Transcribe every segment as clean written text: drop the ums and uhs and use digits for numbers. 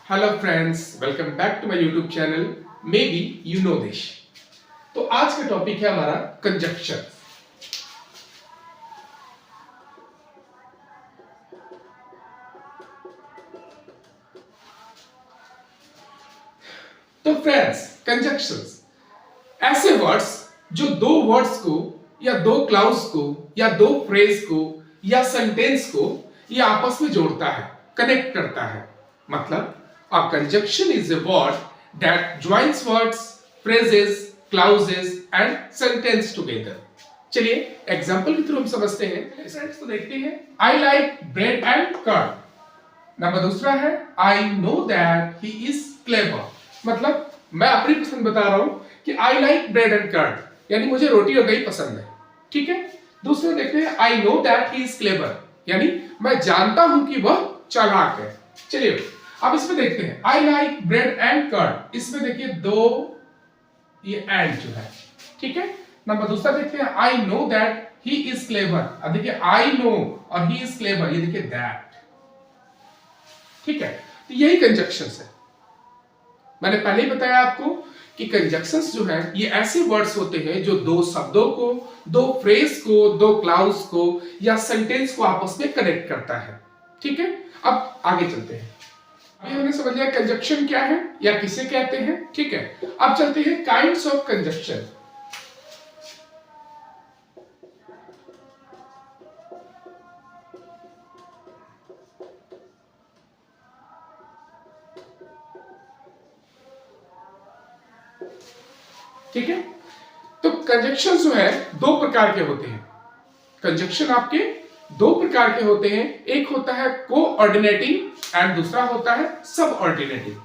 Hello friends, welcome back to my YouTube channel maybe you know this. तो आज का topic है हमारा कंजक्शन। तो फ्रेंड्स, कंजक्शंस ऐसे वर्ड्स जो दो वर्ड्स को या दो क्लाउज को या दो फ्रेज को या सेंटेंस को ये आपस में जोड़ता है, कनेक्ट करता है। मतलब a conjunction is a word that joins words, phrases, clauses and sentence together। चलिए एग्जांपल के थ्रू हम समझते हैं। फ्रेंड्स, तो देखते हैं I like bread and curd। Number दूसरा है I know that he is clever। मतलब मैं अपनी पसंद बता रहा हूं कि I like bread and curd, यानी मुझे रोटी और दही पसंद है। ठीक है। दूसरा देखते हैं I know that he is clever, यानी मैं जानता हूं कि वह चालाक है। चलिए अब इसमें देखते हैं I like bread and curd। इसमें देखिए दो ये and जो है, ठीक है। नंबर दूसरा देखते हैं I know that he is clever। अब देखिए I know और he is clever, ये देखिए that। ठीक है। तो यही कंजक्शंस है। मैंने पहले ही बताया आपको कि कंजक्शंस जो है ये ऐसे वर्ड्स होते हैं जो दो शब्दों को, दो फ्रेज को, दो क्लाउज को या सेंटेंस को आपस में कनेक्ट करता है। ठीक है। अब आगे चलते हैं। अभी हमने समझ लिया कंजक्शन क्या है या किसे कहते हैं। ठीक है। अब चलते हैं काइंड्स ऑफ कंजक्शन। ठीक है। तो कंजक्शन जो है दो प्रकार के होते हैं। कंजक्शन आपके दो प्रकार के होते हैं। एक होता है कोऑर्डिनेटिंग एंड दूसरा होता है सबऑर्डिनेटिंग।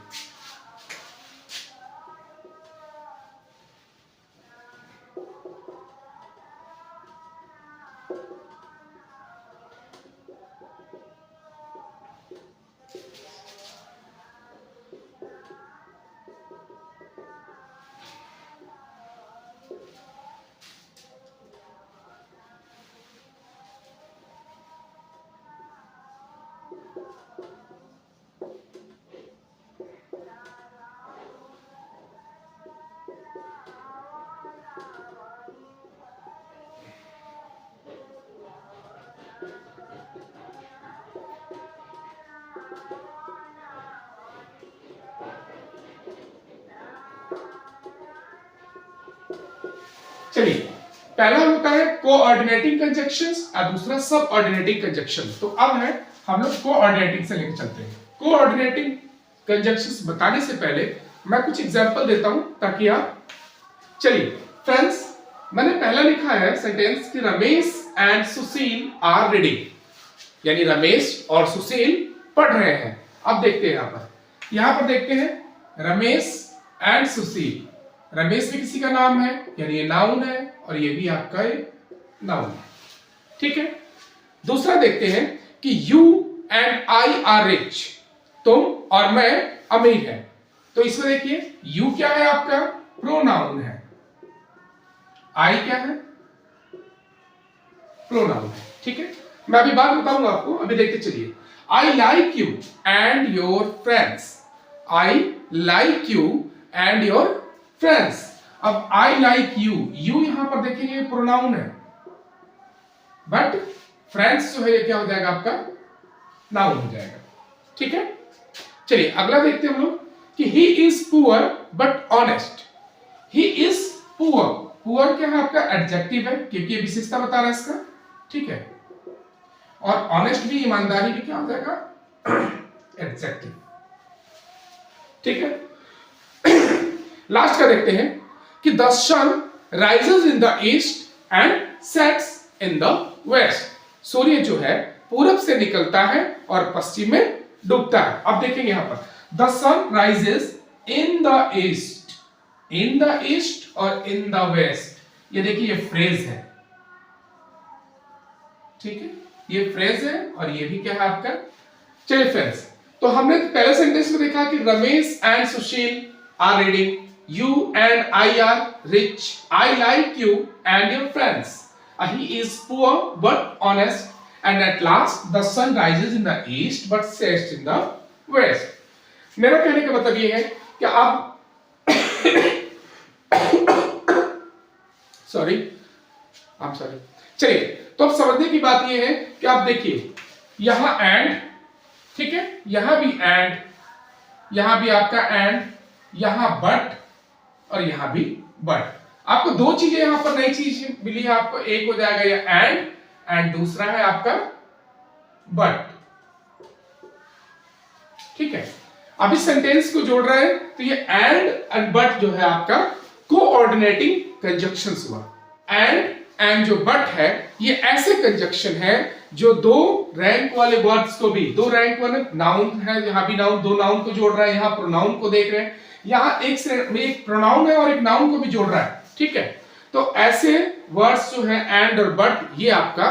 चलिए, पहला होता है कोऑर्डिनेटिंग कंजक्शंस और दूसरा सबऑर्डिनेटिंग कंजक्शंस। तो अब है हम लोग कोऑर्डिनेटिंग से लेकर चलते हैं। कोऑर्डिनेटिंग कंजक्शंस बताने से पहले मैं कुछ एग्जांपल देता हूं ताकि आप चलिए फ्रेंड्स, मैंने पहला लिखा है सेंटेंस कि Ramesh and Sushil are reading, यानी रमेश और सुशील पढ़ रहे हैं। अब देखते हैं यहां पर देखते हैं रमेश एंड सुशील। रमेश भी किसी का नाम है, यानी ये नाउन है और ये भी आपका नाउन है। ठीक है। दूसरा देखते हैं कि you and I R rich, तुम और मैं अमीर है। तो इसमें देखिए यू क्या है आपका प्रोनाउन है, आई क्या है प्रोनाउन है। ठीक है। मैं अभी बात बताऊंगा आपको, अभी देखते चलिए। I like you and your friends. I like you and your friends. अब आई लाइक यू, यू यहां पर देखेंगे प्रोनाउन है, बट फ्रेंड्स जो है ये क्या हो जाएगा आपका नाउन हो जाएगा। ठीक है। चलिए अगला देखते हैं हम लोग कि he is poor but honest. He is poor, poor क्या है आपका एडजेक्टिव है क्योंकि ये विशेषता बता रहा है इसका। ठीक है। और ऑनेस्ट भी, ईमानदारी भी क्या हो जाएगा एडजेक्टिव। ठीक है। लास्ट का देखते हैं कि the sun rises in the east and sets in the west. सूर्य जो है पूरब से निकलता है और पश्चिम में डूबता है। अब देखेंगे यहां पर the sun rises in the east, in the east और इन द वेस्ट। ये देखिए ये फ्रेज है। ठीक है। ये फ्रेज है और ये भी क्या है आपका। चलिए फ्रेंड्स, तो हमने पहले सेंटेंस में देखा कि Ramesh and Sushil are reading, you and I are rich, I like you and your friends, he is poor but honest, and at last the sun rises in the east but sets in the west। मेरा कहने का मतलब ये है कि आप sorry चलिए, तो अब समझने की बात ये है कि आप देखिए यहां एंड, ठीक है, यहां भी एंड, यहां भी आपका एंड, यहां बट और यहां भी बट। आपको दो चीजें यहां पर नई चीज मिली है आपको, एक हो जाएगा ये एंड दूसरा है आपका बट, ठीक है। अब इस सेंटेंस को जोड़ रहे हैं तो ये एंड बट जो है आपका कोऑर्डिनेटिंग कंजक्शंस हुआ। एंड जो बट है ये ऐसे कंजक्शन है जो दो रैंक वाले वर्ड्स को भी, दो रैंक वाले नाउन है, यहां भी नाउन, दो नाउन को जोड़ रहा है, यहां प्रोनाउन को देख रहे हैं, यहां एक प्रोनाउन है और एक नाउन को भी जोड़ रहा है, ठीक है। तो ऐसे वर्ड्स जो है एंड और बट ये आपका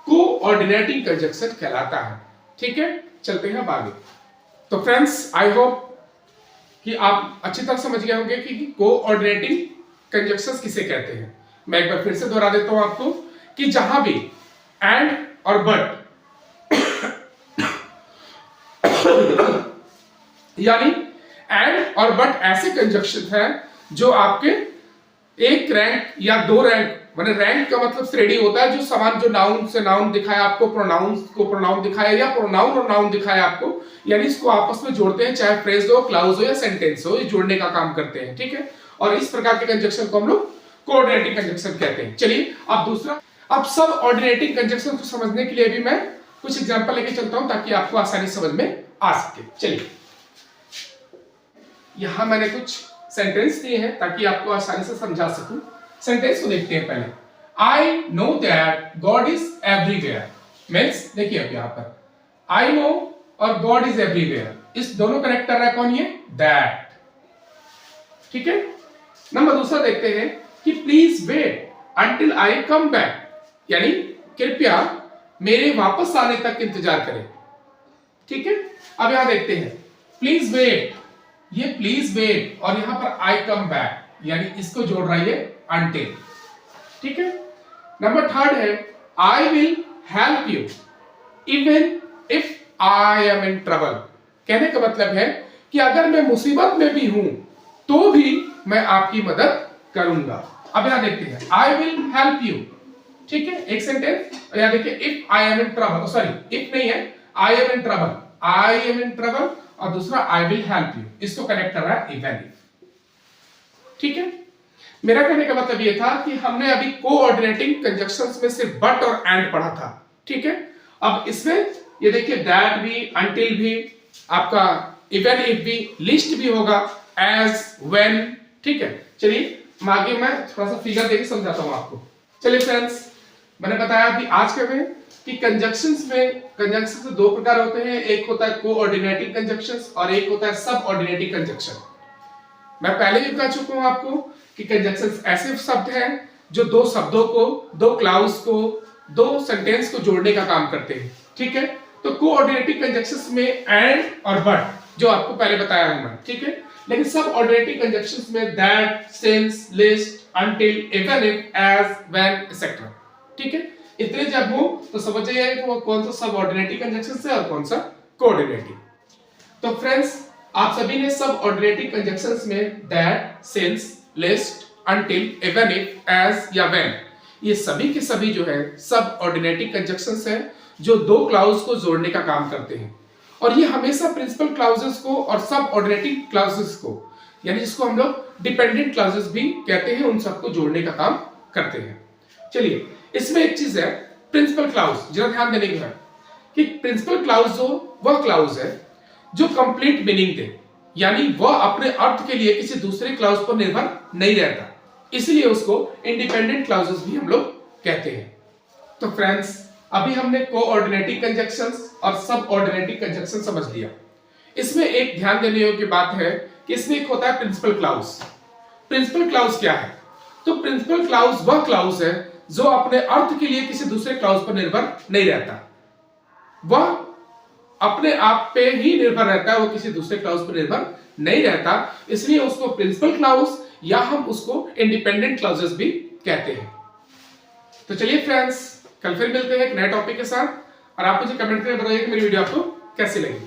कोऑर्डिनेटिंग कंजक्शन कहलाता है, ठीक है। चलते हैं अब आगे। तो फ्रेंड्स आई होप कि आप अच्छी तरह समझ गए होंगे कि कोऑर्डिनेटिंग कंजक्शंस किसे कहते हैं। मैं एक बार फिर से दोहरा देता हूं आपको कि जहां भी एंड और बट यानी एंड और बट ऐसे कंजक्शन हैं जो आपके एक रैंक या दो रैंक, माने रैंक का मतलब श्रेणी होता है जो समान, जो नाउन से नाउन दिखाया आपको, प्रोनाउन को प्रोनाउन दिखाया या प्रोनाउन और नाउन दिखाया आपको, यानी इसको आपस में जोड़ते हैं, चाहे फ्रेज हो, क्लाउज हो या सेंटेंस हो, ये जोड़ने का काम करते हैं, ठीक है। और इस प्रकार के कंजक्शन को हम लोग कोऑर्डिनेटिंग कंजक्शन कहते हैं। चलिए अब दूसरा, अब सब ऑर्डिनेटिंग कंजक्शन को समझने के लिए भी मैं कुछ एग्जांपल लेके चलता हूं ताकि आपको आसानी समझ में आ सके। चलिए यहां मैंने कुछ सेंटेंस दिए हैं ताकि आपको आसानी से समझा सकूं। सेंटेंस को देखते हैं पहले। I know that God is everywhere means, देखिए अब यहां पर आई नो और गॉड इज एवरीवेयर, इस दोनों कनेक्ट कर रहा है कौन, ये दैट, ठीक है। नंबर दूसरा देखते हैं कि please wait until I come back, यानी कृपया मेरे वापस आने तक इंतजार करें, ठीक है। अब यहां देखते हैं प्लीज वेट, ये प्लीज वेट और यहां पर आई कम बैक, यानी इसको जोड़ रहा है अंटिल, ठीक है। नंबर थर्ड है I will help you even if I am in trouble, कहने का मतलब है कि अगर मैं मुसीबत में भी हूं तो भी मैं आपकी मदद करूंगा। अब यहां देखते हैं आई विल हेल्प यू, ठीक है, एक सेंटेंस। और यहां देखिए if I am in trouble, sorry if नहीं है, I am in trouble, I am in trouble और दूसरा आई विल हेल्प यू, इसको कनेक्ट कर रहा है इवन इफ, ठीक है। मेरा कहने का मतलब ये था कि हमने अभी कोऑर्डिनेटिंग कंजक्शंस में सिर्फ बट और एंड पढ़ा था, ठीक है। अब इसमें ये देखिए दैट भी, अंटिल भी, आपका इवन इफ भी, लिस्ट भी होगा, एज, व्हेन, ठीक है। चलिए आगे मैं थोड़ा सा फिगर देके समझाता हूं आपको। चलिए फ्रेंड्स, मैंने बताया कि आज के में कि कंजक्शंस दो प्रकार होते हैं, एक होता है कोऑर्डिनेटिंग कंजक्शंस और एक होता है सब ऑर्डिनेटिंग कंजक्शन। मैं पहले भी बता चुका हूं आपको कि कंजक्शंस ऐसे शब्द हैं जो दो शब्दों को, दो क्लाउज को, दो सेंटेंस को जोड़ने का काम करते हैं, ठीक है। तो कोऑर्डिनेटिंग कंजक्शंस में एंड और बट जो आपको पहले बताया हूं मैं, ठीक है। लेकिन सब ऑर्डिनेटिंग कंजक्शंस में that, since, list, until, even if, as, when, etc. ठीक है। इतने जब हो तो समझ जाइए कि वो कौन सा सब ऑर्डिनेटिंग कंजक्शन है और कौन सा कोऑर्डिनेटिंग। तो फ्रेंड्स आप सभी ने सब ऑर्डिनेटिंग कंजक्शंस में that, since, list, until, even if, as या when, ये सभी के सभी जो है सब ऑर्डिनेटिंग कंजक्शंस है जो दो क्लाउज को जोड़ने का काम करते हैं। और ये हमेशा प्रिंसिपल क्लाउजेस को और सब ऑर्डिनेटिंग क्लाउजेस को, यानी जिसको हम लोग डिपेंडेंट क्लाउजेस भी कहते हैं, उन सबको जोड़ने का काम करते हैं। चलिए इसमें एक चीज है प्रिंसिपल क्लाउज, जरा ध्यान देने की है कि प्रिंसिपल क्लाउज जो वह क्लाउज है जो कंप्लीट मीनिंग दे, यानी वह अपने अर्थ के लिए किसी दूसरे क्लाउज पर निर्भर नहीं रहता, इसलिए उसको इंडिपेंडेंट क्लाउजेस भी हम लोग कहते हैं। तो फ्रेंड्स अभी हमने कोऑर्डिनेटिंग कंजक्शंस और सब ऑर्डिनेटिंग कंजक्शन समझ लिया। इसमें एक ध्यान देने योग्य बात है कि इसमें एक होता है प्रिंसिपल क्लाउज। प्रिंसिपल क्लाउज क्या है? तो प्रिंसिपल क्लाउज वह क्लाउज है जो अपने अर्थ के लिए किसी दूसरे क्लाउज पर निर्भर नहीं रहता, वह अपने आप पे ही निर्भर रहता है, वो किसी दूसरे क्लाउज पर निर्भर नहीं रहता, इसलिए उसको प्रिंसिपल क्लाउज या हम उसको इंडिपेंडेंट क्लाउजेस भी कहते हैं। तो चलिए फ्रेंड्स, कल फिर मिलते हैं एक नए टॉपिक के साथ और आप मुझे कमेंट करके बताइए कि मेरी वीडियो आपको कैसी लगी।